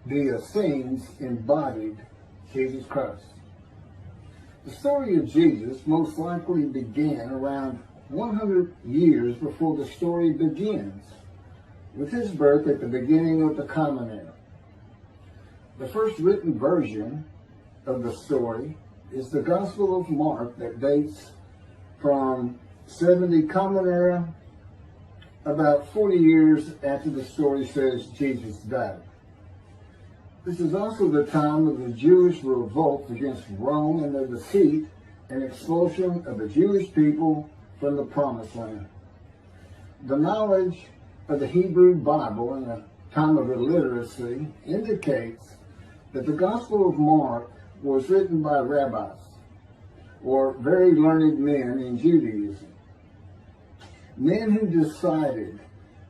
the Essenes embodied Jesus Christ. The story of Jesus most likely began around 100 years before the story begins, with his birth at the beginning of the Common Era. The first written version of the story is the Gospel of Mark that dates from 70 Common Era, about 40 years after the story says Jesus died. This is also the time of the Jewish revolt against Rome and the defeat and expulsion of the Jewish people from the Promised Land. The knowledge of the Hebrew Bible in a time of illiteracy indicates that the Gospel of Mark was written by Rabbis, or very learned men in Judaism. Men who decided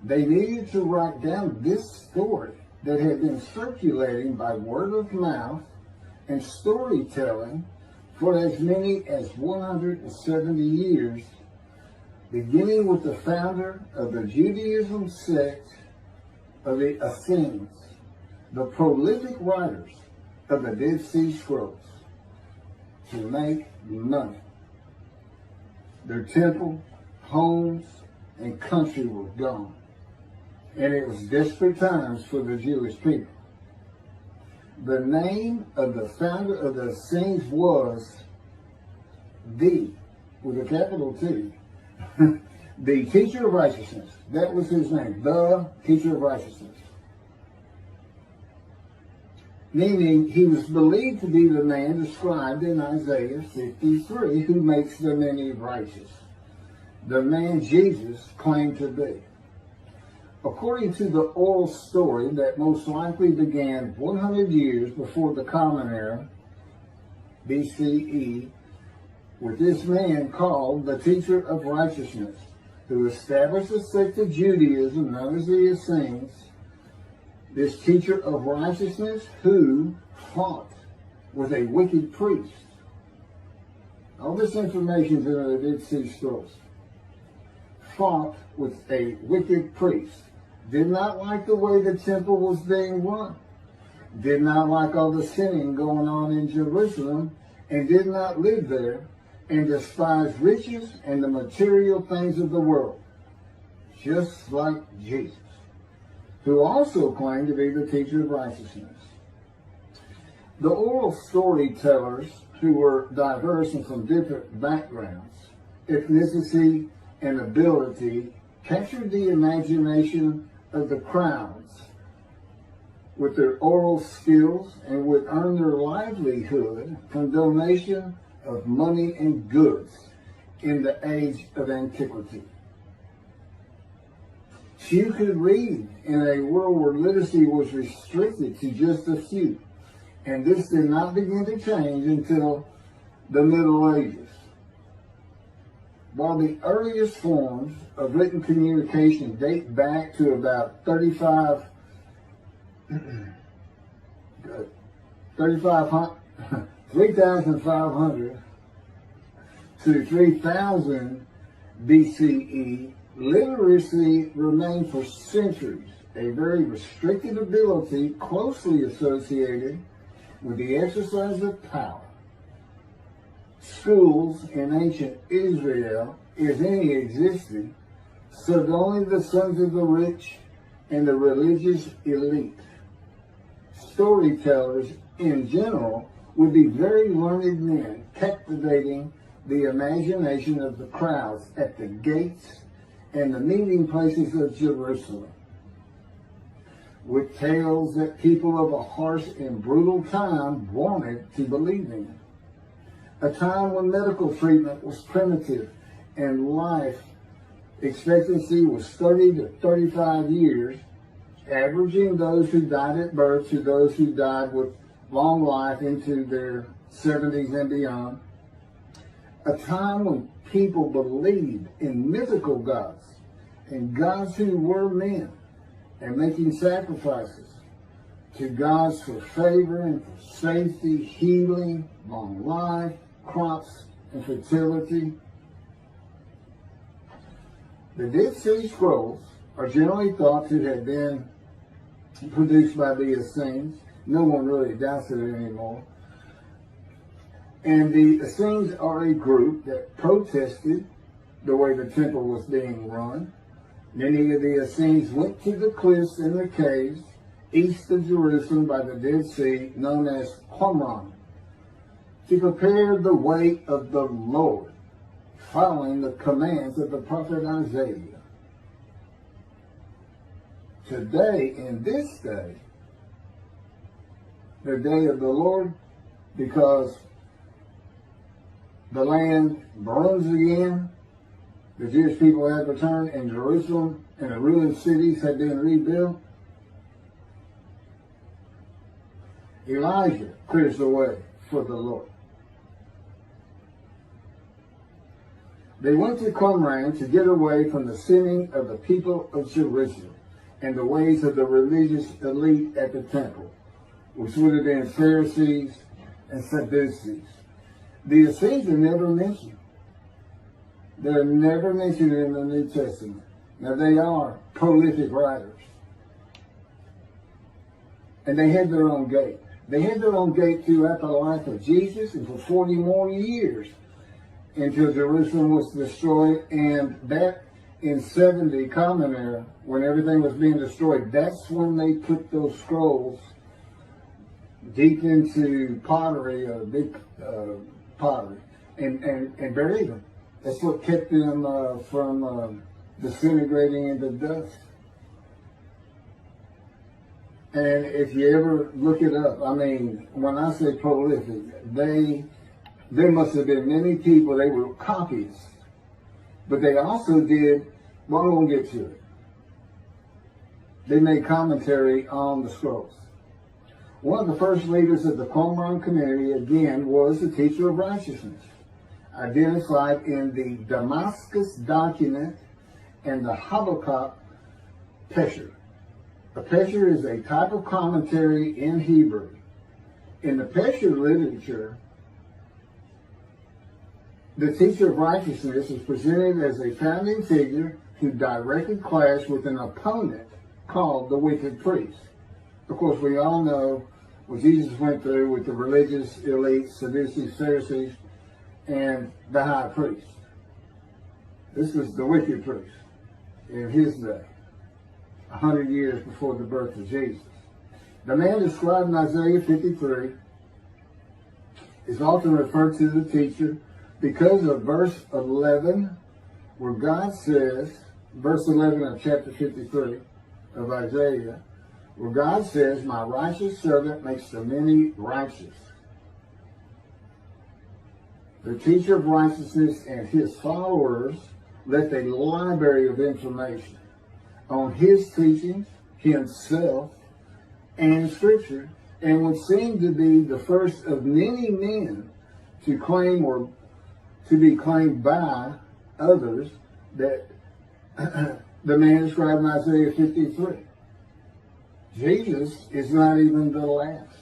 they needed to write down this story that had been circulating by word of mouth and storytelling for as many as 170 years, beginning with the founder of the Judaism sect of the Essenes, the prolific writers of the Dead Sea Scrolls, to make money. Their temple, homes, and country were gone, and it was desperate times for the Jewish people. The name of the founder of the Essenes was with a capital T, the teacher of righteousness. That was his name, the teacher of righteousness. Meaning he was believed to be the man described in Isaiah 53 who makes the many righteous. The man Jesus claimed to be. According to the oral story that most likely began 100 years before the Common Era, BCE, with this man called the teacher of righteousness, who established a sect of Judaism known as the Essenes, this teacher of righteousness who fought with a wicked priest. All this information is in the Dead Sea Scrolls. Fought with a wicked priest. Did not like the way the temple was being run. Did not like all the sinning going on in Jerusalem, and did not live there, and despised riches and the material things of the world, just like Jesus, who also claimed to be the teacher of righteousness. The oral storytellers, who were diverse and from different backgrounds, ethnicity, and ability, captured the imagination of the crowds with their oral skills and would earn their livelihood from donation of money and goods in the age of antiquity. Few could read in a world where literacy was restricted to just a few, and this did not begin to change until the Middle Ages. While the earliest forms of written communication date back to about 3,500 to 3000 BCE, literacy remained for centuries a very restricted ability closely associated with the exercise of power. Schools in ancient Israel, if any existed, served only the sons of the rich and the religious elite. Storytellers in general would be very learned men, captivating the imagination of the crowds at the gates and the meeting places of Jerusalem, with tales that people of a harsh and brutal time wanted to believe in. A time when medical treatment was primitive and life expectancy was 30 to 35 years, averaging those who died at birth to those who died with long life into their 70s and beyond. A time when people believed in mythical gods and gods who were men and making sacrifices to gods for favor and for safety, healing, long life, crops, and fertility. The Dead Sea Scrolls are generally thought to have been produced by the Essenes. No one really doubts it anymore. And the Essenes are a group that protested the way the temple was being run. Many of the Essenes went to the cliffs and the caves east of Jerusalem by the Dead Sea, known as Qumran, to prepare the way of the Lord, following the commands of the prophet Isaiah. Today, in this day, the day of the Lord, because the land burns again, the Jewish people have returned, and Jerusalem and the ruined cities have been rebuilt. Elijah clears the way for the Lord. They went to Qumran to get away from the sinning of the people of Jerusalem and the ways of the religious elite at the temple, which would have been Pharisees and Sadducees. The Essenes are never mentioned. They're never mentioned in the New Testament. Now, they are prolific writers. And they had their own gate. They had their own gate throughout the life of Jesus and for 40 more years until Jerusalem was destroyed. And that in 70 Common Era, when everything was being destroyed, that's when they put those scrolls deep into pottery, big pottery, and buried them. That's what kept them from disintegrating into dust. And if you ever look it up, I mean, when I say prolific, there must have been many people, they were copyists. But they also did, well, I won't get to it. They made commentary on the scrolls. One of the first leaders of the Qumran community, again, was the teacher of righteousness, identified in the Damascus document and the Habakkuk Pesher. A Pesher is a type of commentary in Hebrew. In the Pesher literature, the teacher of righteousness is presented as a founding figure who directly clashed with an opponent called the wicked priest. Of course, we all know what Jesus went through with the religious elite, Sadducees, Pharisees, and the high priest. This was the wicked priest in his day, 100 years before the birth of Jesus. The man described in Isaiah 53 is often referred to the teacher because of verse 11, where God says, verse 11 of chapter 53 of Isaiah, where God says, "My righteous servant makes the many righteous." The teacher of righteousness and his followers left a library of information on his teachings, himself, and Scripture, and would seem to be the first of many men to claim or to be claimed by others that the man described in Isaiah 53. Jesus is not even the last.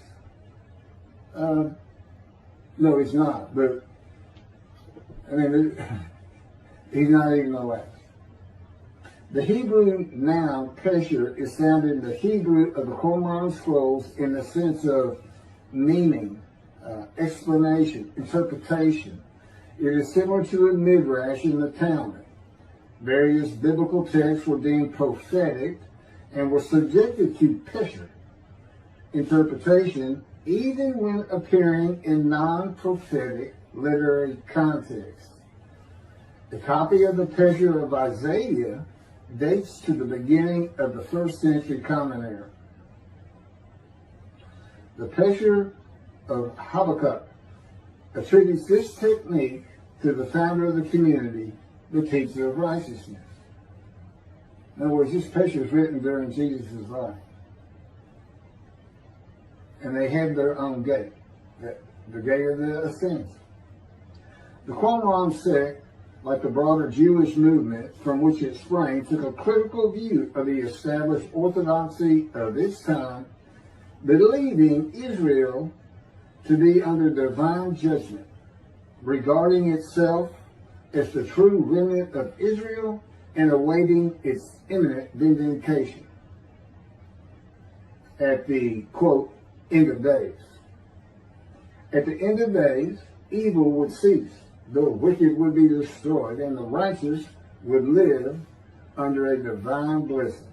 No, he's not, but I mean, he's not even the last. The Hebrew noun pesher is found in the Hebrew of the Qumran scrolls in the sense of meaning, explanation, interpretation. It is similar to a midrash in the Talmud. Various biblical texts were deemed prophetic and were subjected to pesher interpretation, even when appearing in non-prophetic literary context. The copy of the pesher of Isaiah dates to the beginning of the 1st century Common Era. The pesher of Habakkuk attributes this technique to the founder of the community, the teacher of righteousness. In other words, this pesher is written during Jesus' life. And they had their own gate, the gate of the Essenes. The Qumran sect, like the broader Jewish movement from which it sprang, took a critical view of the established orthodoxy of its time, believing Israel to be under divine judgment, regarding itself as the true remnant of Israel and awaiting its imminent vindication. at the, quote, end of days. At the end of days, evil would cease, the wicked would be destroyed, and the righteous would live under a divine blessing.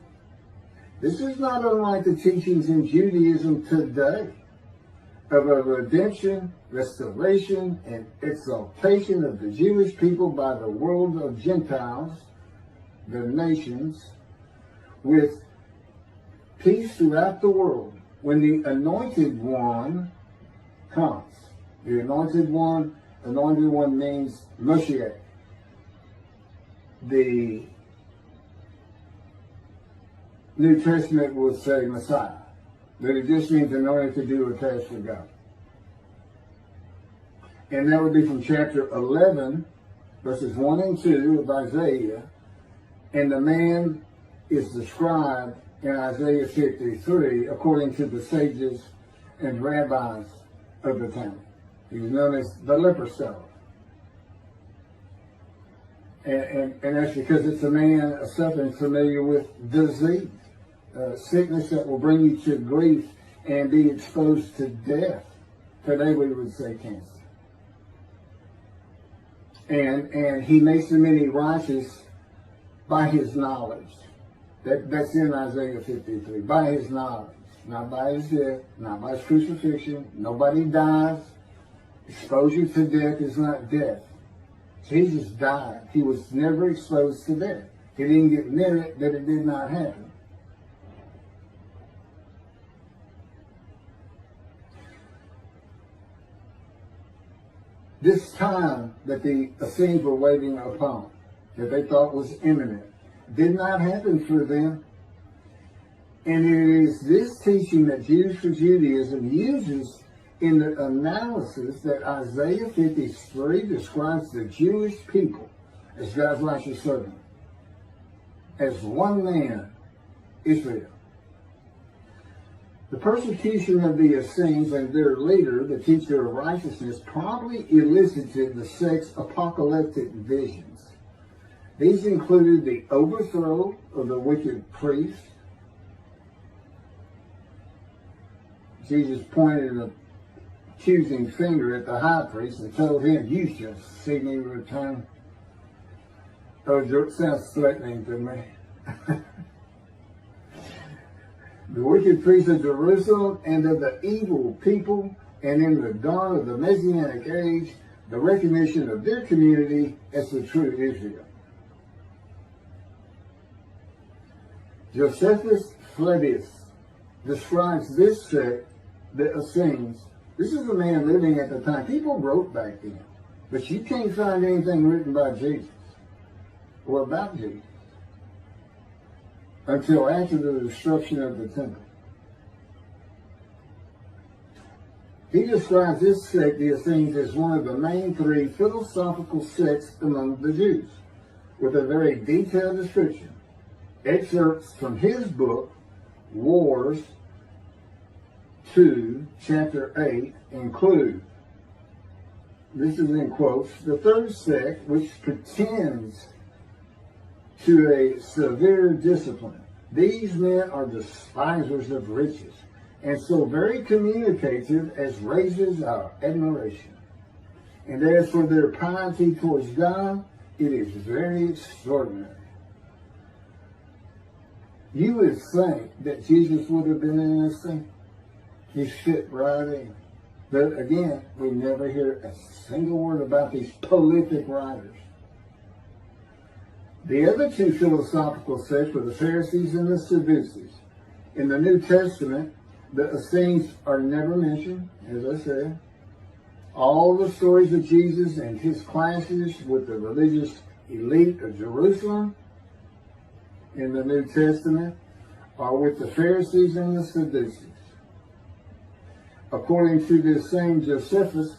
This is not unlike the teachings in Judaism today of a redemption, restoration, and exaltation of the Jewish people by the world of Gentiles, the nations, with peace throughout the world. When the anointed one comes, the anointed one means Moshiach. The New Testament will say Messiah, but it just means anointed to do a task for God. And that would be from chapter 11, verses 1 and 2 of Isaiah. And the man is described in Isaiah 53 according to the sages and rabbis of the time. He was known as the leper stone. And that's because it's a man suffering familiar with disease, sickness that will bring you to grief and be exposed to death. Today we would say cancer. And he makes the many righteous by his knowledge. That's in Isaiah 53. By his knowledge. Not by his death, not by his crucifixion. Nobody dies. Exposure to death is not death. Jesus died. He was never exposed to death. He didn't get near it, that it did not happen. This time that the Essenes were waiting upon, that they thought was imminent, did not happen for them. And it is this teaching that Jews for Judaism uses in the analysis that Isaiah 53 describes the Jewish people as God's righteous servant, as one man, Israel. The persecution of the Essenes and their leader, the teacher of righteousness, probably elicited the sect's apocalyptic visions. These included the overthrow of the wicked priest. Jesus pointed an accusing finger at the high priest and told him, "You shall see me return." Oh, it sounds threatening to me. The wicked priests of Jerusalem and of the evil people, and in the dawn of the Messianic age, the recognition of their community as the true Israel. Josephus Flavius describes this sect, the Essenes. This is a man living at the time. People wrote back then, but you can't find anything written by Jesus or about Jesus until after the destruction of the temple. He describes this sect, the Essenes, as one of the main three philosophical sects among the Jews, with a very detailed description. Excerpts from his book, Wars 2, chapter 8, include, this is in quotes, the third sect, which pretends to a severe discipline. These men are despisers of riches, and so very communicative as raises our admiration. And as for their piety towards God, it is very extraordinary. You would think that Jesus would have been in this thing. He fit right in. But again, we never hear a single word about these prolific writers. The other two philosophical sects were the Pharisees and the Sadducees. In the New Testament, the Essenes are never mentioned, as I said. All the stories of Jesus and his clashes with the religious elite of Jerusalem in the New Testament are with the Pharisees and the Sadducees. According to this same Josephus,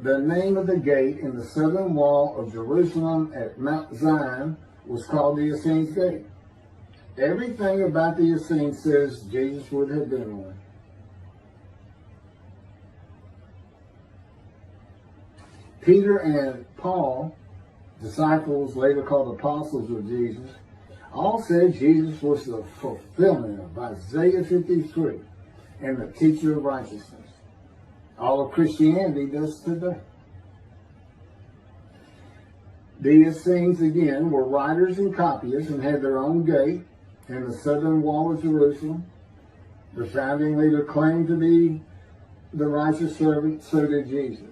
the name of the gate in the southern wall of Jerusalem at Mount Zion was called the Essenes Gate. Everything about the Essenes says Jesus would have been one. Peter and Paul, disciples later called apostles of Jesus, All said Jesus was the fulfillment of Isaiah 53 and the teacher of righteousness. All of Christianity does today. The Essenes, again, were writers and copyists and had their own gate in the southern wall of Jerusalem. The founding leader claimed to be the righteous servant, so did Jesus.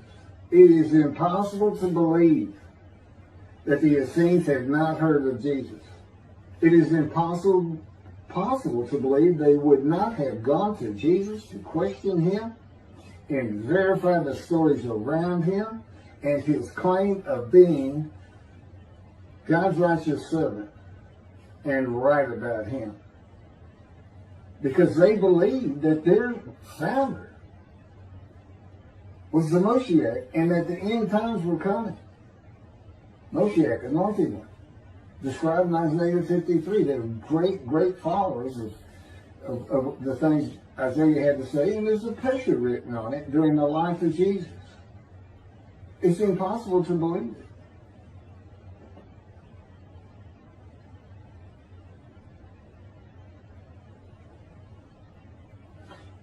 It is impossible to believe that the Essenes had not heard of Jesus. It is impossible to believe they would not have gone to Jesus to question him and verify the stories around him and his claim of being God's righteous servant and right about him. Because they believed that their founder was the Moshiach and that the end times were coming. Moshiach, anointed one, described in Isaiah 53. They were great followers of the things Isaiah had to say, and there's a picture written on it during the life of Jesus. It's impossible to believe it.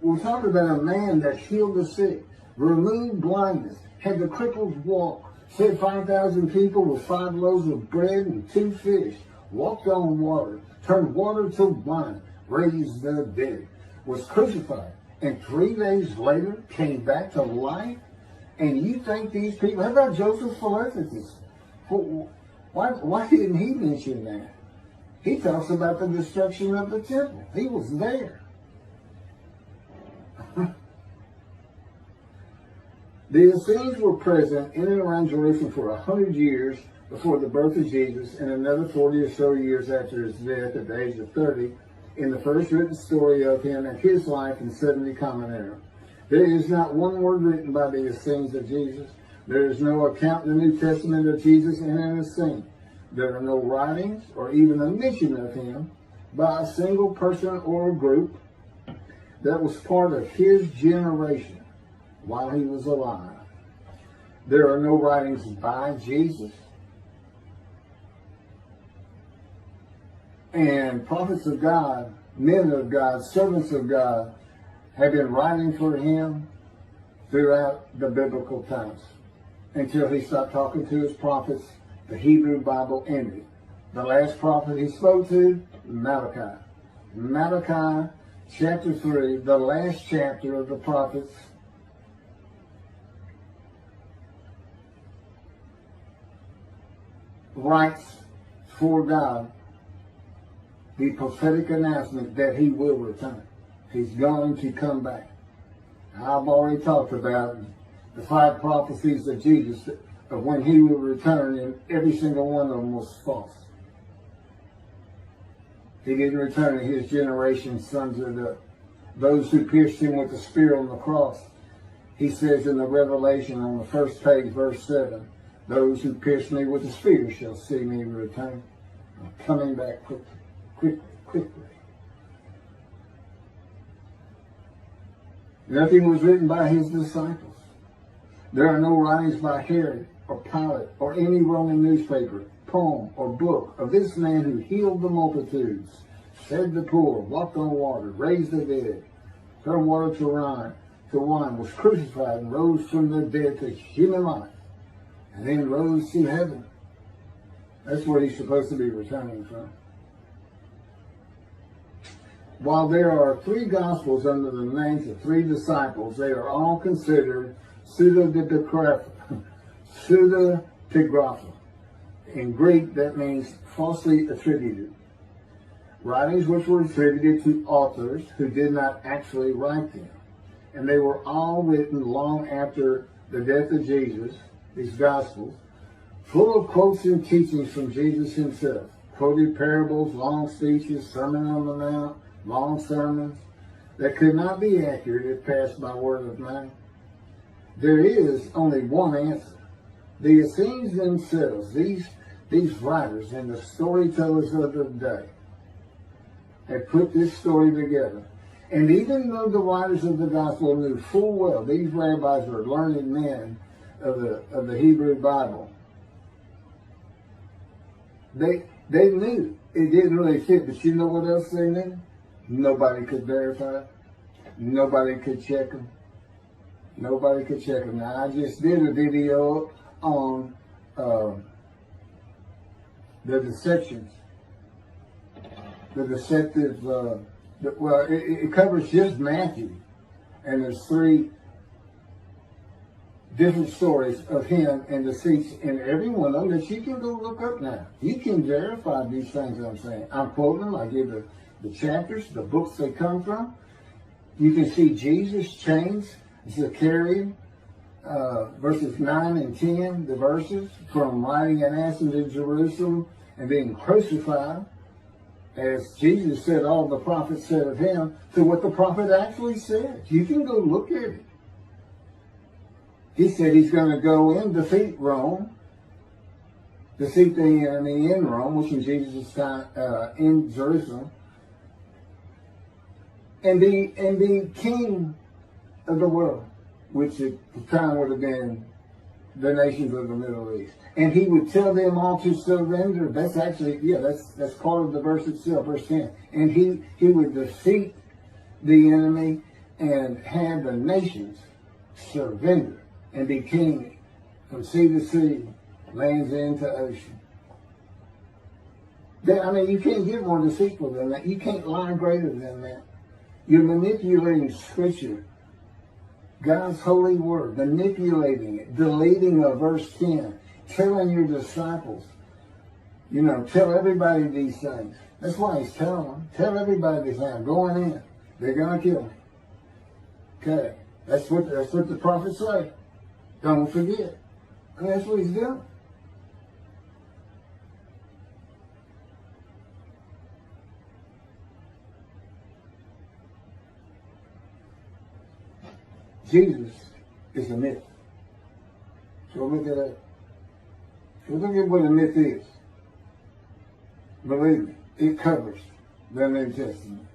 We're talking about a man that healed the sick, removed blindness, had the cripples walk, fed 5,000 people with 5 loaves of bread and 2 fish, walked on water, turned water to wine, raised the dead, was crucified, and 3 days later came back to life. And you think these people, how about Joseph Philadelphus? Why didn't he mention that? He talks about the destruction of the temple. He was there. The Essenes were present in and around Jerusalem for 100 years before the birth of Jesus and another 40 or so years after his death at the age of 30 in the first written story of him and his life in 70 Common Era. There is not one word written by the Essenes of Jesus. There is no account in the New Testament of Jesus and an Essene. There are no writings or even a mention of him by a single person or a group that was part of his generation while he was alive. There are no writings by Jesus. And prophets of God, men of God, servants of God have been writing for him throughout the biblical times until he stopped talking to his prophets. The Hebrew Bible ended. The last prophet he spoke to, Malachi. Malachi chapter 3, the last chapter of the prophets, writes for God the prophetic announcement that he will return. He's going to come back. I've already talked about the 5 prophecies of Jesus of when he will return, and every single one of them was false. He didn't return, and his generation sons of those who pierced him with the spear on the cross. He says in the Revelation on the first page, verse 7, those who pierced me with the spear shall see me return. I'm coming back quickly. Nothing was written by his disciples. There are no writings by Herod or Pilate or any Roman newspaper, poem, or book of this man who healed the multitudes, fed the poor, walked on water, raised the dead, turned water to wine, was crucified and rose from the dead to human life, and then rose to heaven. That's where he's supposed to be returning from. While there are 3 Gospels under the names of 3 disciples, they are all considered pseudepigrapha. In Greek, that means falsely attributed. Writings which were attributed to authors who did not actually write them. And they were all written long after the death of Jesus, these Gospels, full of quotes and teachings from Jesus himself. Quoted parables, long speeches, Sermon on the Mount, long sermons that could not be accurate if passed by word of mouth. There is only one answer. The Essenes themselves, these writers and the storytellers of the day, have put this story together. And even though the writers of the gospel knew full well these rabbis were learned men of the Hebrew Bible, They knew it didn't really fit, but you know what else they knew? Nobody could verify it. Nobody could check them. Nobody could check them. Now, I just did a video on the deceptions, the deceptive, it covers just Matthew, and there's 3 different stories of him and deceits in every one of them that you can go look up now. You can verify these things I'm saying. I'm quoting them. I give the chapters, the books they come from. You can see Jesus chains, Zechariah, verses 9 and 10, the verses, from riding an ass into Jerusalem and being crucified, as Jesus said all the prophets said of him, to what the prophet actually said. You can go look at it. He said he's going to go and defeat Rome, defeat the enemy in Rome, which in Jesus' time in Jerusalem, and be king of the world, which at the time would have been the nations of the Middle East. And he would tell them all to surrender. That's actually, that's part of the verse itself, verse 10. And he would defeat the enemy and have the nations surrender and be king from sea to sea, lands into ocean. You can't get more deceitful than that. You can't lie greater than that. You're manipulating Scripture, God's holy word, manipulating it, deleting a verse 10, telling your disciples, tell everybody these things. That's why he's telling them. Tell everybody these things. Going in. They're going to kill me. Okay. That's what the prophets say. Don't forget. And that's what he's doing. Jesus is a myth. So look at that. So look at what a myth is. Believe me, it covers the New Testament.